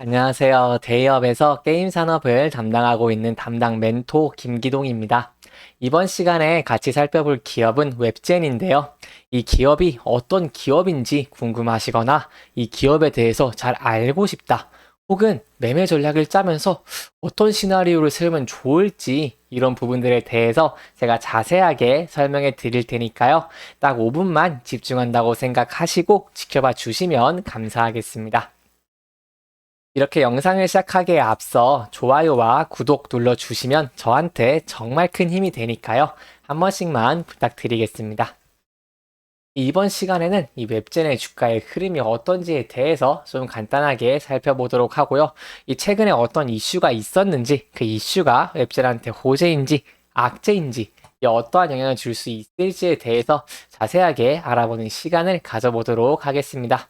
안녕하세요. 대기업에서 게임 산업을 담당하고 있는 담당 멘토 김기동입니다. 이번 시간에 같이 살펴볼 기업은 웹젠인데요. 이 기업이 어떤 기업인지 궁금하시거나 이 기업에 대해서 잘 알고 싶다. 혹은 매매 전략을 짜면서 어떤 시나리오를 세우면 좋을지 이런 부분들에 대해서 제가 자세하게 설명해 드릴 테니까요. 딱 5분만 집중한다고 생각하시고 지켜봐 주시면 감사하겠습니다. 이렇게 영상을 시작하기에 앞서 좋아요와 구독 눌러주시면 저한테 정말 큰 힘이 되니까요. 한 번씩만 부탁드리겠습니다. 이번 시간에는 이 웹젠의 주가의 흐름이 어떤지에 대해서 좀 간단하게 살펴보도록 하고요. 이 최근에 어떤 이슈가 있었는지, 그 이슈가 웹젠한테 호재인지, 악재인지, 이 어떠한 영향을 줄 수 있을지에 대해서 자세하게 알아보는 시간을 가져보도록 하겠습니다.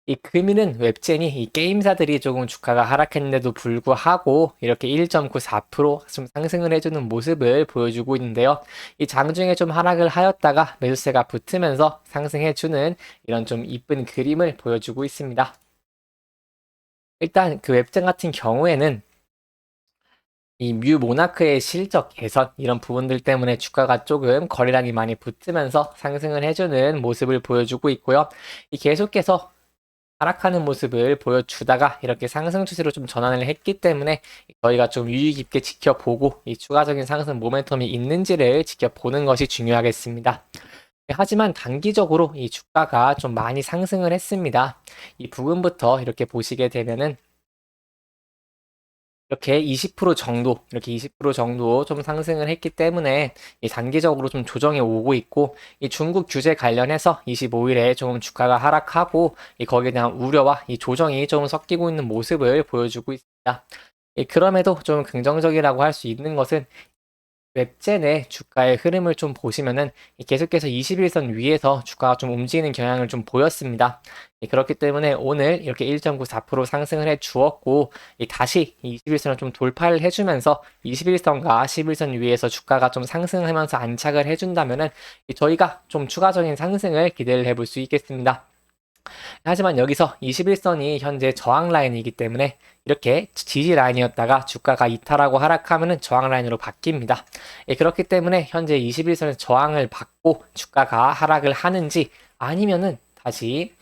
이 금일은 웹젠이 이 게임사들이 조금 주가가 하락했는데도 불구하고 이렇게 1.94%좀 상승을 해주는 모습을 보여주고 있는데요. 이 장중에 좀 하락을 하였다가 매수세가 붙으면서 상승해주는 이런 좀 이쁜 그림을 보여주고 있습니다. 일단 그 웹젠 같은 경우에는 이 뮤 모나크의 실적 개선 이런 부분들 때문에 주가가 조금 거래량이 많이 붙으면서 상승을 해주는 모습을 보여주고 있고요. 이 계속해서 하락하는 모습을 보여주다가 이렇게 상승 추세로 좀 전환을 했기 때문에 저희가 좀 유의 깊게 지켜보고 이 추가적인 상승 모멘텀이 있는지를 지켜보는 것이 중요하겠습니다. 하지만 단기적으로 이 주가가 좀 많이 상승을 했습니다. 이 부분부터 이렇게 보시게 되면은 이렇게 20% 정도, 이렇게 20% 정도 좀 상승을 했기 때문에 이 단기적으로 좀 조정이 오고 있고, 이 중국 규제 관련해서 25일에 조금 주가가 하락하고, 이 거기에 대한 우려와 이 조정이 좀 섞이고 있는 모습을 보여주고 있습니다. 그럼에도 좀 긍정적이라고 할 수 있는 것은 웹젠의 주가의 흐름을 좀 보시면은 계속해서 21선 위에서 주가가 좀 움직이는 경향을 좀 보였습니다. 그렇기 때문에 오늘 이렇게 1.94% 상승을 해 주었고 다시 21선을 좀 돌파를 해주면서 21선과 11선 위에서 주가가 좀 상승하면서 안착을 해준다면은 저희가 좀 추가적인 상승을 기대를 해볼 수 있겠습니다. 하지만 여기서 21선이 현재 저항 라인이기 때문에 이렇게 지지 라인이었다가 주가가 이탈하고 하락하면 저항 라인으로 바뀝니다. 그렇기 때문에 현재 21선의 저항을 받고 주가가 하락을 하는지 아니면은 다시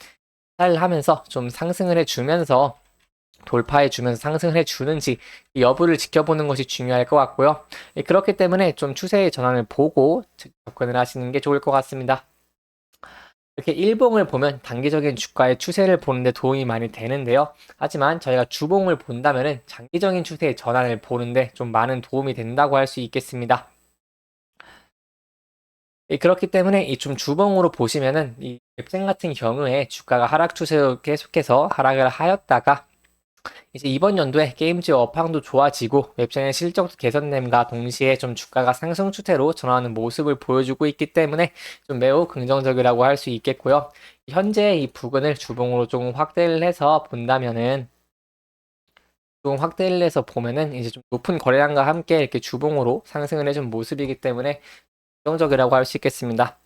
이탈을 하면서 좀 상승을 해주면서 돌파해주면서 상승을 해주는지 여부를 지켜보는 것이 중요할 것 같고요. 그렇기 때문에 좀 추세의 전환을 보고 접근을 하시는 게 좋을 것 같습니다. 이렇게 일봉을 보면 단기적인 주가의 추세를 보는데 도움이 많이 되는데요. 하지만 저희가 주봉을 본다면은 장기적인 추세의 전환을 보는데 좀 많은 도움이 된다고 할 수 있겠습니다. 그렇기 때문에 이 좀 주봉으로 보시면은 이 웹젠 같은 경우에 주가가 하락 추세로 계속해서 하락을 하였다가 이제 이번 연도에 게임즈 업황도 좋아지고 웹젠의 실적도 개선됨과 동시에 좀 주가가 상승 추세로 전환하는 모습을 보여주고 있기 때문에 좀 매우 긍정적이라고 할 수 있겠고요. 현재 이 부근을 주봉으로 조금 확대를 해서 본다면은 조금 확대를 해서 보면은 이제 좀 높은 거래량과 함께 이렇게 주봉으로 상승을 해준 모습이기 때문에 긍정적이라고 할 수 있겠습니다.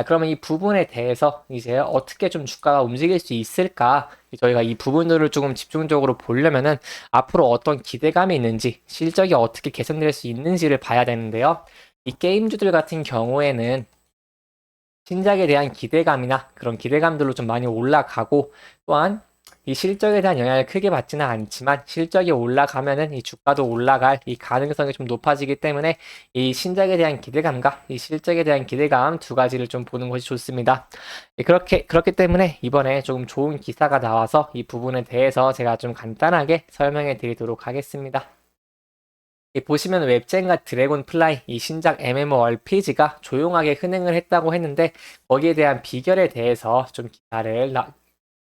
그러면 이 부분에 대해서 이제 어떻게 좀 주가가 움직일 수 있을까? 저희가 이 부분들을 조금 집중적으로 보려면은 앞으로 어떤 기대감이 있는지, 실적이 어떻게 개선될 수 있는지를 봐야 되는데요. 이 게임주들 같은 경우에는 신작에 대한 기대감이나 그런 기대감들로 좀 많이 올라가고 또한 이 실적에 대한 영향을 크게 받지는 않지만 실적이 올라가면은 이 주가도 올라갈 이 가능성이 좀 높아지기 때문에 이 신작에 대한 기대감과 이 실적에 대한 기대감 두 가지를 좀 보는 것이 좋습니다. 그렇기 때문에 이번에 조금 좋은 기사가 나와서 이 부분에 대해서 제가 좀 간단하게 설명해 드리도록 하겠습니다. 보시면 웹젠과 드래곤 플라이 이 신작 MMORPG가 조용하게 흔행을 했다고 했는데 거기에 대한 비결에 대해서 좀 기사를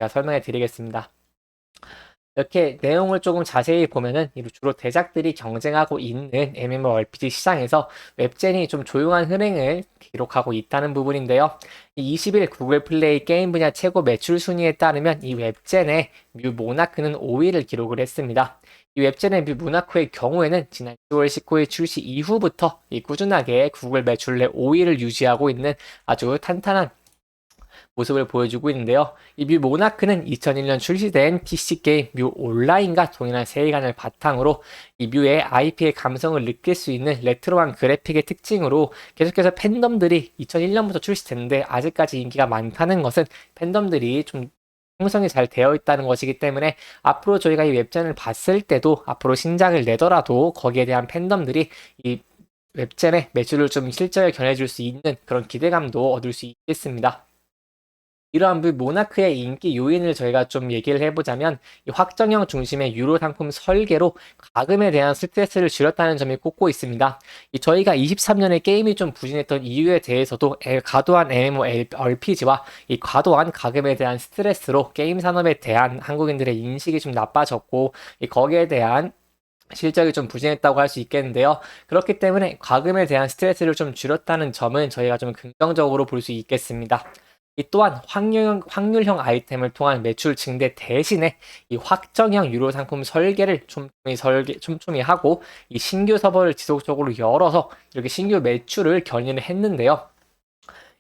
제가 설명해 드리겠습니다. 이렇게 내용을 조금 자세히 보면은 주로 대작들이 경쟁하고 있는 MMORPG 시장에서 웹젠이 좀 조용한 흥행을 기록하고 있다는 부분인데요. 20일 구글 플레이 게임 분야 최고 매출 순위에 따르면 이 웹젠의 뮤 모나크는 5위를 기록을 했습니다. 이 웹젠의 뮤 모나크의 경우에는 지난 10월 19일 출시 이후부터 꾸준하게 구글 매출 내 5위를 유지하고 있는 아주 탄탄한 모습을 보여주고 있는데요. 이 뮤 모나크는 2001년 출시된 PC 게임 뮤 온라인과 동일한 세계관을 바탕으로 이 뮤의 IP의 감성을 느낄 수 있는 레트로한 그래픽의 특징으로 계속해서 팬덤들이 2001년부터 출시됐는데 아직까지 인기가 많다는 것은 팬덤들이 좀 형성이 잘 되어 있다는 것이기 때문에 앞으로 저희가 이 웹젠을 봤을 때도 앞으로 신작을 내더라도 거기에 대한 팬덤들이 이 웹젠의 매출을 좀 실적에 견해줄 수 있는 그런 기대감도 얻을 수 있겠습니다. 이러한 모나크의 인기 요인을 저희가 좀 얘기를 해보자면 이 확정형 중심의 유료 상품 설계로 가금에 대한 스트레스를 줄였다는 점이 꼽고 있습니다. 저희가 23년에 게임이 좀 부진했던 이유에 대해서도 과도한 MMORPG와 이 과도한 가금에 대한 스트레스로 게임 산업에 대한 한국인들의 인식이 좀 나빠졌고 거기에 대한 실적이 좀 부진했다고 할 수 있겠는데요. 그렇기 때문에 과금에 대한 스트레스를 좀 줄였다는 점은 저희가 좀 긍정적으로 볼 수 있겠습니다. 또한 확률형 아이템을 통한 매출 증대 대신에 이 확정형 유료 상품 설계를 촘촘히 하고 이 신규 서버를 지속적으로 열어서 이렇게 신규 매출을 견인을 했는데요.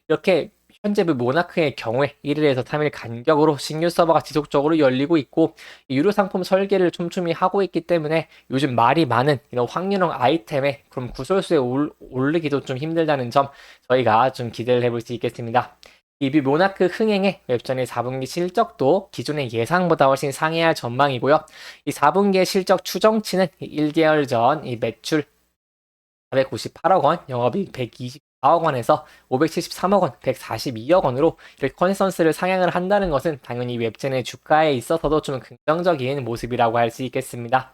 이렇게 현재 모나크의 경우에 1일에서 3일 간격으로 신규 서버가 지속적으로 열리고 있고 유료 상품 설계를 촘촘히 하고 있기 때문에 요즘 말이 많은 이런 확률형 아이템의 그럼 구설수에 오르기도 좀 힘들다는 점 저희가 좀 기대를 해볼 수 있겠습니다. 뮤 모나크 흥행의 웹전의 4분기 실적도 기존의 예상보다 훨씬 상회할 전망이고요. 이 4분기의 실적 추정치는 1개월 전 이 매출 498억 원, 영업이익 124억 원에서 573억 원, 142억 원으로 이렇게 컨센서스를 상향을 한다는 것은 당연히 웹젠의 주가에 있어서도 좀 긍정적인 모습이라고 할 수 있겠습니다.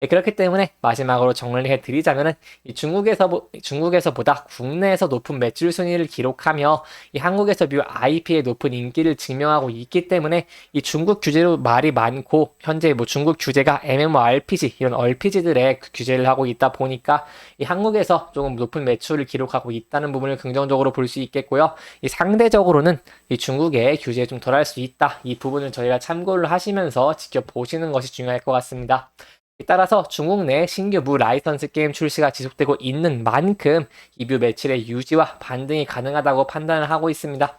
그렇기 때문에 마지막으로 정리해 드리자면은 중국에서보다 국내에서 높은 매출 순위를 기록하며 이 한국에서 IP의 높은 인기를 증명하고 있기 때문에 이 중국 규제로 말이 많고 현재 중국 규제가 MMORPG 이런 RPG들의 규제를 하고 있다 보니까 이 한국에서 조금 높은 매출을 기록하고 있다는 부분을 긍정적으로 볼 수 있겠고요. 상대적으로는 이 중국의 규제에 좀 덜할 수 있다. 이 부분을 저희가 참고를 하시면서 지켜보시는 것이 중요할 것 같습니다. 따라서 중국 내 신규 라이선스 게임 출시가 지속되고 있는 만큼 이 뮤 매출의 유지와 반등이 가능하다고 판단을 하고 있습니다.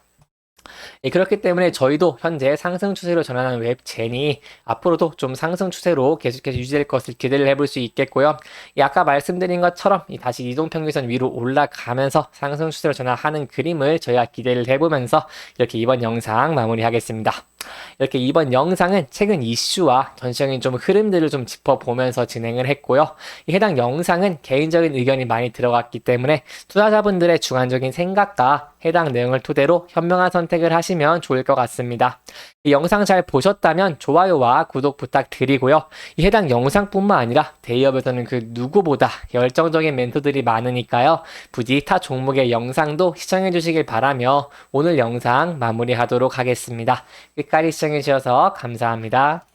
그렇기 때문에 저희도 현재 상승 추세로 전환한 웹젠이 앞으로도 좀 상승 추세로 계속해서 유지될 것을 기대를 해볼 수 있겠고요. 아까 말씀드린 것처럼 다시 이동평균선 위로 올라가면서 상승 추세로 전환하는 그림을 저희가 기대를 해보면서 이렇게 이번 영상 마무리하겠습니다. 이렇게 이번 영상은 최근 이슈와 전시적인 좀 흐름들을 좀 짚어보면서 진행을 했고요. 해당 영상은 개인적인 의견이 많이 들어갔기 때문에 투자자분들의 주관적인 생각과 해당 내용을 토대로 현명한 선택을 하시면 좋을 것 같습니다. 이 영상 잘 보셨다면 좋아요와 구독 부탁드리고요. 해당 영상뿐만 아니라 대기업에서는 그 누구보다 열정적인 멘토들이 많으니까요. 부디 타 종목의 영상도 시청해 주시길 바라며 오늘 영상 마무리하도록 하겠습니다. 끝까지 시청해 주셔서 감사합니다.